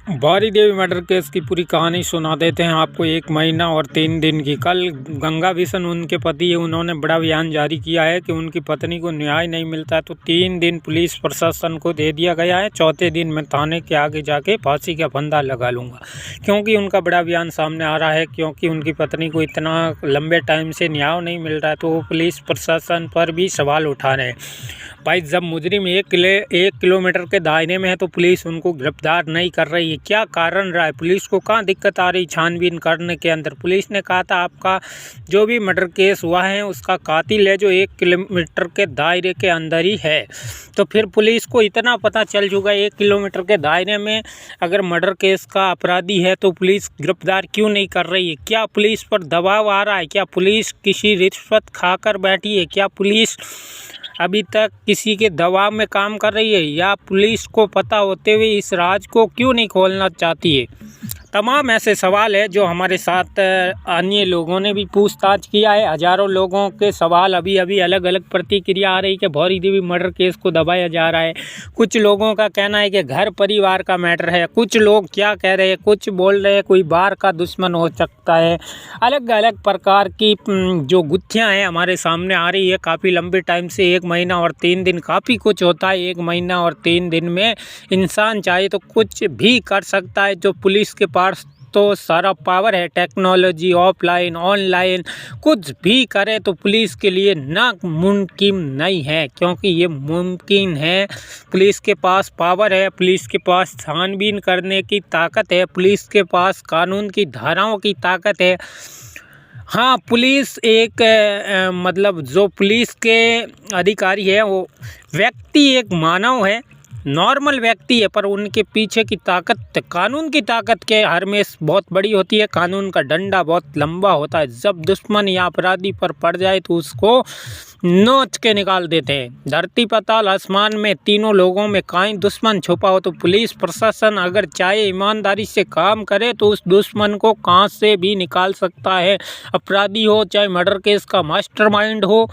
बारी देवी murder case की पूरी कहानी सुना देते हैं आपको। 1 महीना और 3 दिन की। कल गंगा बिशन उनके पति है, उन्होंने बड़ा बयान जारी किया है कि उनकी पत्नी को न्याय नहीं मिलता है, तो 3 दिन पुलिस प्रशासन को दे दिया गया है। चौथे दिन मैं थाने के आगे जाके फांसी का फंदा लगा लूँगा, क्योंकि उनका बड़ा बयान सामने आ रहा है। क्योंकि उनकी पत्नी को इतना लंबे टाइम से न्याय नहीं मिल रहा है, तो वो पुलिस प्रशासन पर भी सवाल उठा रहे हैं। भाई, जब मुजरिम 1 किलोमीटर के दायरे में है तो पुलिस उनको गिरफ्तार नहीं कर रही है। क्या कारण रहा है? पुलिस को कहाँ दिक्कत आ रही छानबीन करने के अंदर? पुलिस ने कहा था आपका जो भी मर्डर केस हुआ है उसका कातिल है जो 1 किलोमीटर के दायरे के अंदर ही है। तो फिर पुलिस को इतना पता चल चुका है 1 किलोमीटर के दायरे में अगर मर्डर केस का अपराधी है तो पुलिस गिरफ्तार क्यों नहीं कर रही है? क्या पुलिस पर दबाव आ रहा है? क्या पुलिस किसी रिश्वत खाकर बैठी है? क्या पुलिस अभी तक किसी के दबाव में काम कर रही है, या पुलिस को पता होते हुए इस राज को क्यों नहीं खोलना चाहती है? तमाम ऐसे सवाल है जो हमारे साथ अन्य लोगों ने भी पूछताछ किया है। हज़ारों लोगों के सवाल अभी अलग अलग प्रतिक्रिया आ रही कि भौरी देवी मर्डर केस को दबाया जा रहा है। कुछ लोगों का कहना है कि घर परिवार का मैटर है, कुछ लोग क्या कह रहे हैं, कुछ बोल रहे हैं कोई बाहर का दुश्मन हो सकता है। अलग अलग प्रकार की जो गुत्थियाँ हैं हमारे सामने आ रही है काफ़ी लंबे टाइम से। 1 महीना और 3 दिन काफ़ी कुछ होता है। 1 महीना और 3 दिन में इंसान चाहे तो कुछ भी कर सकता है। जो पुलिस के पास तो सारा पावर है, टेक्नोलॉजी, ऑफलाइन ऑनलाइन कुछ भी करे तो पुलिस के लिए नामुमकिन नहीं है, क्योंकि ये मुमकिन है। पुलिस के पास पावर है, पुलिस के पास छानबीन करने की ताकत है, पुलिस के पास कानून की धाराओं की ताकत है। हाँ, पुलिस एक मतलब जो पुलिस के अधिकारी है वो व्यक्ति एक मानव है, नॉर्मल व्यक्ति है, पर उनके पीछे की ताकत कानून की ताकत के हरमेश बहुत बड़ी होती है। कानून का डंडा बहुत लंबा होता है। जब दुश्मन या अपराधी पर पड़ जाए तो उसको नोच के निकाल देते हैं। धरती पाताल आसमान में तीनों लोगों में कहीं दुश्मन छुपा हो तो पुलिस प्रशासन अगर चाहे ईमानदारी से काम करे तो उस दुश्मन को कहाँ से भी निकाल सकता है। अपराधी हो चाहे मर्डर केस का मास्टरमाइंड हो।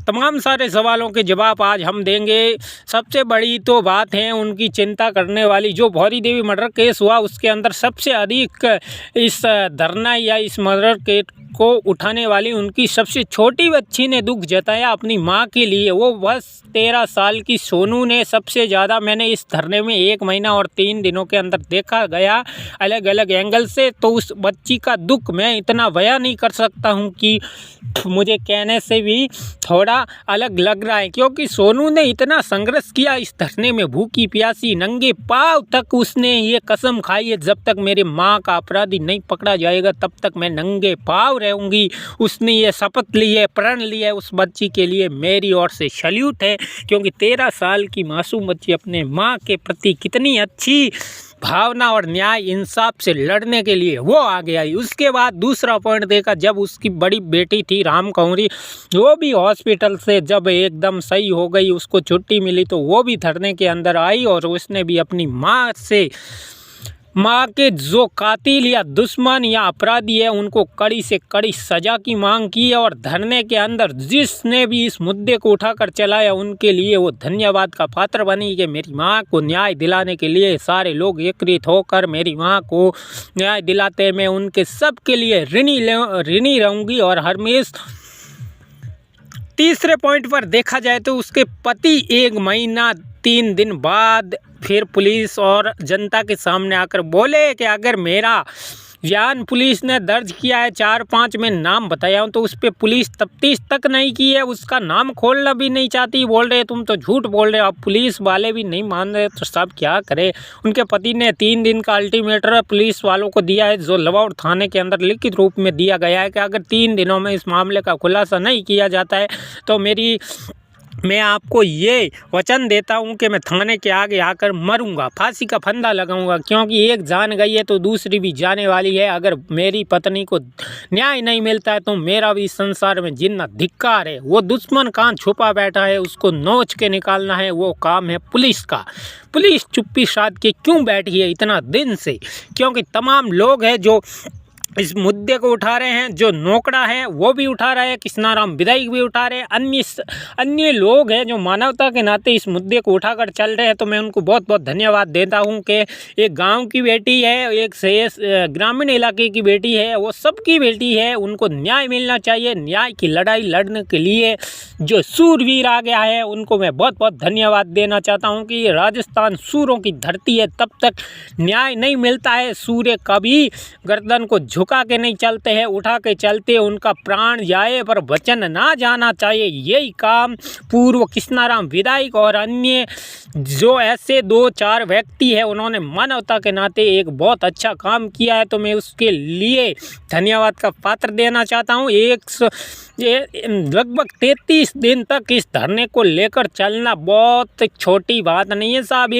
तमाम सारे सवालों के जवाब आज हम देंगे। सबसे बड़ी तो बात है उनकी चिंता करने वाली, जो भौरी देवी मर्डर केस हुआ उसके अंदर सबसे अधिक इस धरना या इस मर्डर केस को उठाने वाली उनकी सबसे छोटी बच्ची ने दुख जताया अपनी मां के लिए। वो बस 13 साल की सोनू ने सबसे ज़्यादा मैंने इस धरने में 1 महीना और 3 दिनों के अंदर देखा गया अलग अलग एंगल से। तो उस बच्ची का दुख मैं इतना बयां नहीं कर सकता हूं कि मुझे कहने से भी थोड़ा अलग लग रहा है, क्योंकि सोनू ने इतना संघर्ष किया इस धरने में। भूखी प्यासी नंगे पाँव तक उसने ये कसम खाई है जब तक मेरे माँ का अपराधी नहीं पकड़ा जाएगा तब तक मैं नंगे पाँव रहूँगी। उसने ये शपथ ली है, प्रण लिया है। उस बच्ची के लिए मेरी ओर से सैल्यूट है, क्योंकि 13 साल की मासूम बच्ची अपने माँ के प्रति कितनी अच्छी भावना और न्याय इंसाफ से लड़ने के लिए वो आगे आई। उसके बाद दूसरा पॉइंट देखा, जब उसकी बड़ी बेटी थी राम कौरी, वो भी हॉस्पिटल से जब एकदम सही हो गई, उसको छुट्टी मिली, तो वो भी धरने के अंदर आई और उसने भी अपनी माँ के जो कातिल या दुश्मन या अपराधी है उनको कड़ी से कड़ी सज़ा की मांग की है। और धरने के अंदर जिसने भी इस मुद्दे को उठाकर चलाया उनके लिए वो धन्यवाद का पात्र बनी कि मेरी माँ को न्याय दिलाने के लिए सारे लोग एकत्रित होकर मेरी माँ को न्याय दिलाते। मैं उनके सब के लिए ऋणी रहूँगी। और हरमेश तीसरे पॉइंट पर देखा जाए तो उसके पति 1 महीना 3 दिन बाद फिर पुलिस और जनता के सामने आकर बोले कि अगर मेरा बयान पुलिस ने दर्ज किया है 4-5 में नाम बताया हूँ तो उस पर पुलिस तफ्तीश तक नहीं की है, उसका नाम खोलना भी नहीं चाहती। बोल रहे तुम तो झूठ बोल रहे हो। अब पुलिस वाले भी नहीं मान रहे तो सब क्या करे। उनके पति ने 3 दिन का अल्टीमेटम पुलिस वालों को दिया है, जो लवाड़ थाने के अंदर लिखित रूप में दिया गया है कि अगर 3 दिनों में इस मामले का खुलासा नहीं किया जाता है तो मैं आपको ये वचन देता हूँ कि मैं थाने के आगे आकर मरूंगा, फांसी का फंदा लगाऊंगा। क्योंकि एक जान गई है तो दूसरी भी जाने वाली है। अगर मेरी पत्नी को न्याय नहीं मिलता है तो मेरा भी संसार में जीना धिक्कार है। वो दुश्मन कहाँ छुपा बैठा है उसको नोच के निकालना है, वो काम है पुलिस का। पुलिस चुप्पी साध के क्यों बैठी है इतना दिन से? क्योंकि तमाम लोग हैं जो इस मुद्दे को उठा रहे हैं। जो नोकड़ा है वो भी उठा रहे हैं, कृष्णाराम विधायक भी उठा रहे हैं, अन्य लोग हैं जो मानवता के नाते इस मुद्दे को उठाकर चल रहे हैं। तो मैं उनको बहुत बहुत धन्यवाद देता हूं कि एक गांव की बेटी है, एक ग्रामीण इलाके की बेटी है, वो सबकी बेटी है, उनको न्याय मिलना चाहिए। न्याय की लड़ाई लड़ने के लिए जो सूरवीर आ गया है उनको मैं बहुत बहुत धन्यवाद देना चाहता हूँ कि राजस्थान सूरों की धरती है। तब तक न्याय नहीं मिलता है, सूर्य कभी गर्दन को झुका के नहीं चलते हैं, उठा के चलते। उनका प्राण जाए पर वचन ना जाना चाहिए। यही काम पूर्व कृष्णाराम विधायक और अन्य जो ऐसे 2-4 व्यक्ति हैं उन्होंने मानवता के नाते एक बहुत अच्छा काम किया है। तो मैं उसके लिए धन्यवाद का पात्र देना चाहता हूँ। लगभग 33 दिन तक इस धरने को लेकर चलना बहुत छोटी बात नहीं है साहब।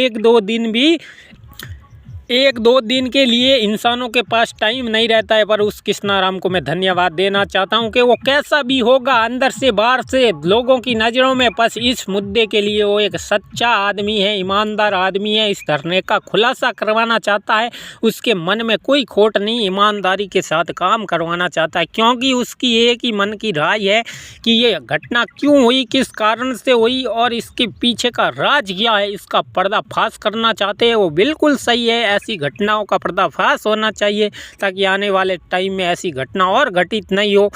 1-2 दिन के लिए इंसानों के पास टाइम नहीं रहता है, पर उस कृष्णाराम को मैं धन्यवाद देना चाहता हूं कि वो कैसा भी होगा अंदर से बाहर से लोगों की नज़रों में, बस इस मुद्दे के लिए वो एक सच्चा आदमी है, ईमानदार आदमी है। इस धरने का खुलासा करवाना चाहता है, उसके मन में कोई खोट नहीं, ईमानदारी के साथ काम करवाना चाहता है। क्योंकि उसकी एक ही मन की राय है कि ये घटना क्यों हुई, किस कारण से हुई और इसके पीछे का राज क्या है, इसका पर्दाफाश करना चाहते हैं। वो बिल्कुल सही है, ऐसी घटनाओं का पर्दाफाश होना चाहिए ताकि आने वाले टाइम में ऐसी घटना और घटित नहीं हो।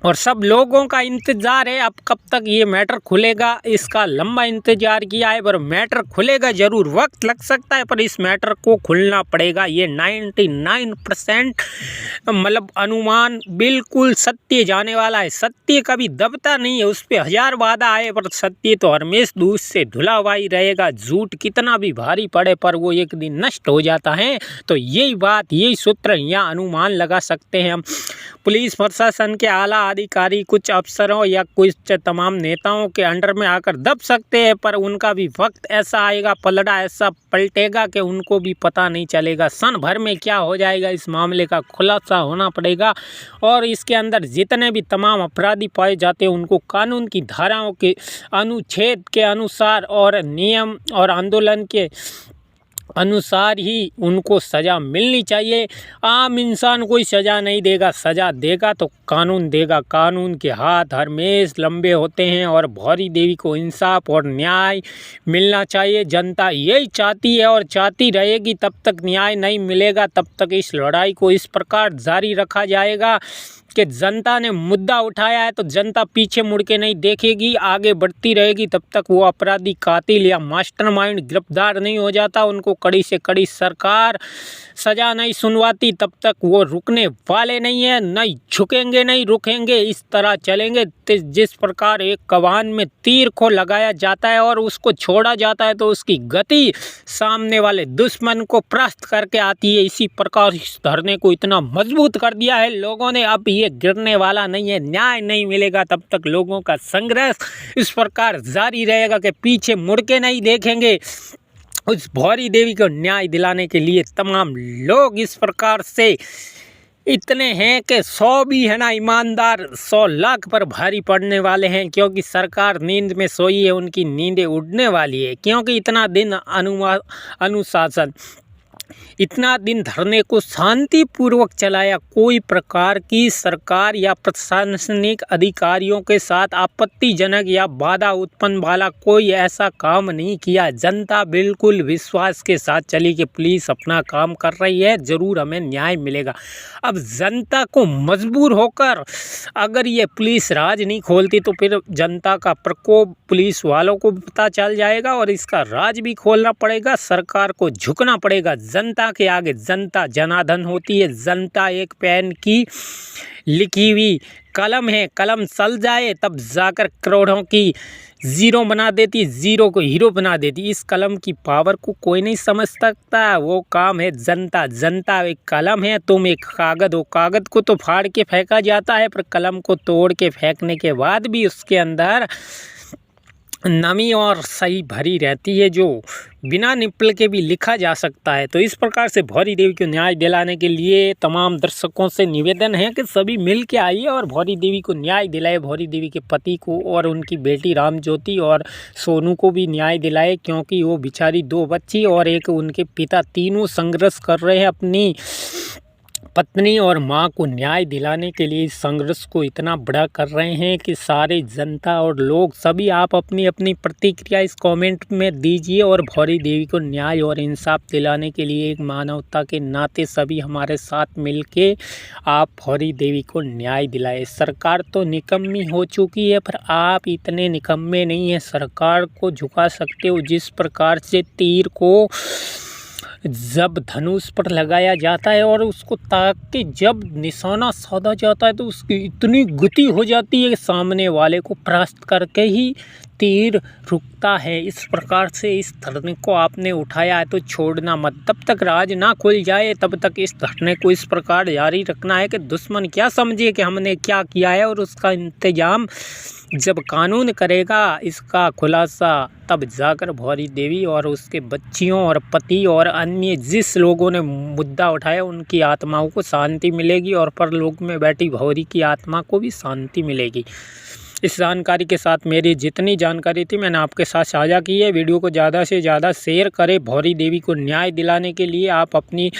और सब लोगों का इंतज़ार है अब कब तक ये मैटर खुलेगा। इसका लंबा इंतज़ार किया है, पर मैटर खुलेगा ज़रूर, वक्त लग सकता है पर इस मैटर को खुलना पड़ेगा। ये 99% मतलब अनुमान बिल्कुल सत्य जाने वाला है। सत्य कभी दबता नहीं है, उस पर 1000 वादा आए पर सत्य तो हमेशा दूध से धुला हुआ ही रहेगा। झूठ कितना भी भारी पड़े पर वो एक दिन नष्ट हो जाता है। तो यही बात, यही सूत्र या अनुमान लगा सकते हैं हम। पुलिस प्रशासन के आला अधिकारी कुछ अफसरों या कुछ तमाम नेताओं के अंडर में आकर दब सकते हैं, पर उनका भी वक्त ऐसा आएगा, पलड़ा ऐसा पलटेगा कि उनको भी पता नहीं चलेगा। सन भर में क्या हो जाएगा इस मामले का खुलासा होना पड़ेगा। और इसके अंदर जितने भी तमाम अपराधी पाए जाते हैं उनको कानून की धाराओं के अनुच्छेद के अनुसार और नियम और आंदोलन के अनुसार ही उनको सज़ा मिलनी चाहिए। आम इंसान कोई सज़ा नहीं देगा, सज़ा देगा तो कानून देगा। कानून के हाथ हमेशा लंबे होते हैं और भौरी देवी को इंसाफ और न्याय मिलना चाहिए। जनता यही चाहती है और चाहती रहेगी। तब तक न्याय नहीं मिलेगा तब तक इस लड़ाई को इस प्रकार जारी रखा जाएगा कि जनता ने मुद्दा उठाया है तो जनता पीछे मुड़ के नहीं देखेगी, आगे बढ़ती रहेगी। तब तक वो अपराधी, कातिल या मास्टरमाइंड गिरफ्तार नहीं हो जाता, उनको कड़ी से कड़ी सरकार सज़ा नहीं सुनवाती, तब तक वो रुकने वाले नहीं है। नहीं झुकेंगे, नहीं रुकेंगे, इस तरह चलेंगे। जिस प्रकार एक कमान में तीर को लगाया जाता है और उसको छोड़ा जाता है तो उसकी गति सामने वाले दुश्मन को परास्त करके आती है, इसी प्रकार इस धरने को इतना मजबूत कर दिया है लोगों ने। अब ये गिरने वाला नहीं है। न्याय नहीं मिलेगा तब तक लोगों का संघर्ष इस प्रकार जारी रहेगा कि पीछे मुड़ के नहीं देखेंगे। उस भौरी देवी को न्याय दिलाने के लिए तमाम लोग इस प्रकार से इतने हैं कि 100 भी है ना ईमानदार 100 लाख पर भारी पड़ने वाले हैं। क्योंकि सरकार नींद में सोई है, उनकी नींदें उड़ने वाली है। क्योंकि इतना दिन अनुशासन, इतना दिन धरने को शांतिपूर्वक चलाया, कोई प्रकार की सरकार या प्रशासनिक अधिकारियों के साथ आपत्तिजनक या बाधा उत्पन्न वाला कोई ऐसा काम नहीं किया। जनता बिल्कुल विश्वास के साथ चली कि पुलिस अपना काम कर रही है, ज़रूर हमें न्याय मिलेगा। अब जनता को मजबूर होकर अगर ये पुलिस राज नहीं खोलती तो फिर जनता का प्रकोप पुलिस वालों को पता चल जाएगा और इसका राज भी खोलना पड़ेगा। सरकार को झुकना पड़ेगा जनता के आगे। जनता जनार्दन होती है। जनता एक पेन की लिखी हुई कलम है, कलम चल जाए तब जाकर करोड़ों की ज़ीरो बना देती, ज़ीरो को हीरो बना देती। इस कलम की पावर को कोई नहीं समझ सकता, वो काम है जनता। जनता एक कलम है, तुम एक कागज़ हो। कागज़ को तो फाड़ के फेंका जाता है पर कलम को तोड़ के फेंकने के बाद भी उसके अंदर नमी और सही भरी रहती है, जो बिना निपल के भी लिखा जा सकता है। तो इस प्रकार से भौरी देवी को न्याय दिलाने के लिए तमाम दर्शकों से निवेदन है कि सभी मिल के आइए और भौरी देवी को न्याय दिलाए। भौरी देवी के पति को और उनकी बेटी रामज्योति और सोनू को भी न्याय दिलाए, क्योंकि वो बेचारी 2 बच्ची और एक उनके पिता, तीनों संघर्ष कर रहे हैं अपनी पत्नी और मां को न्याय दिलाने के लिए इस संघर्ष को इतना बड़ा कर रहे हैं कि सारे जनता और लोग सभी आप अपनी अपनी प्रतिक्रिया इस कमेंट में दीजिए और भौरी देवी को न्याय और इंसाफ दिलाने के लिए एक मानवता के नाते सभी हमारे साथ मिलके आप भौरी देवी को न्याय दिलाए। सरकार तो निकम्मी हो चुकी है, पर आप इतने निकम्मे नहीं हैं, सरकार को झुका सकते हो। जिस प्रकार से तीर को जब धनुष पर लगाया जाता है और उसको ताक के जब निशाना साधा जाता है तो उसकी इतनी गति हो जाती है कि सामने वाले को परास्त करके ही तीर रुकता है। इस प्रकार से इस धरने को आपने उठाया है तो छोड़ना मत। तब तक राज ना खुल जाए तब तक इस धरने को इस प्रकार जारी रखना है कि दुश्मन क्या समझे कि हमने क्या किया है, और उसका इंतजाम जब कानून करेगा इसका खुलासा तब जाकर भौरी देवी और उसके बच्चियों और पति और अन्य जिस लोगों ने मुद्दा उठाया उनकी आत्माओं को शांति मिलेगी और परलोक में बैठी भौरी की आत्मा को भी शांति मिलेगी। इस जानकारी के साथ मेरी जितनी जानकारी थी मैंने आपके साथ साझा की है। वीडियो को ज़्यादा से ज़्यादा शेयर करें। भौरी देवी को न्याय दिलाने के लिए आप अपनी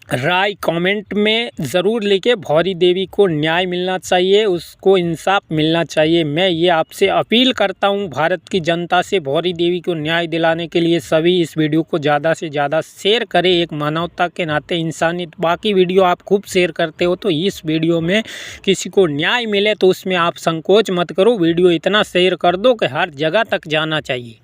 राय कमेंट में ज़रूर लिखे। भौरी देवी को न्याय मिलना चाहिए, उसको इंसाफ मिलना चाहिए। मैं ये आपसे अपील करता हूँ भारत की जनता से, भौरी देवी को न्याय दिलाने के लिए सभी इस वीडियो को ज़्यादा से ज़्यादा शेयर करें एक मानवता के नाते, इंसानियत। बाकी वीडियो आप खूब शेयर करते हो तो इस वीडियो में किसी को न्याय मिले तो उसमें आप संकोच मत करो, वीडियो इतना शेयर कर दो कि हर जगह तक जाना चाहिए।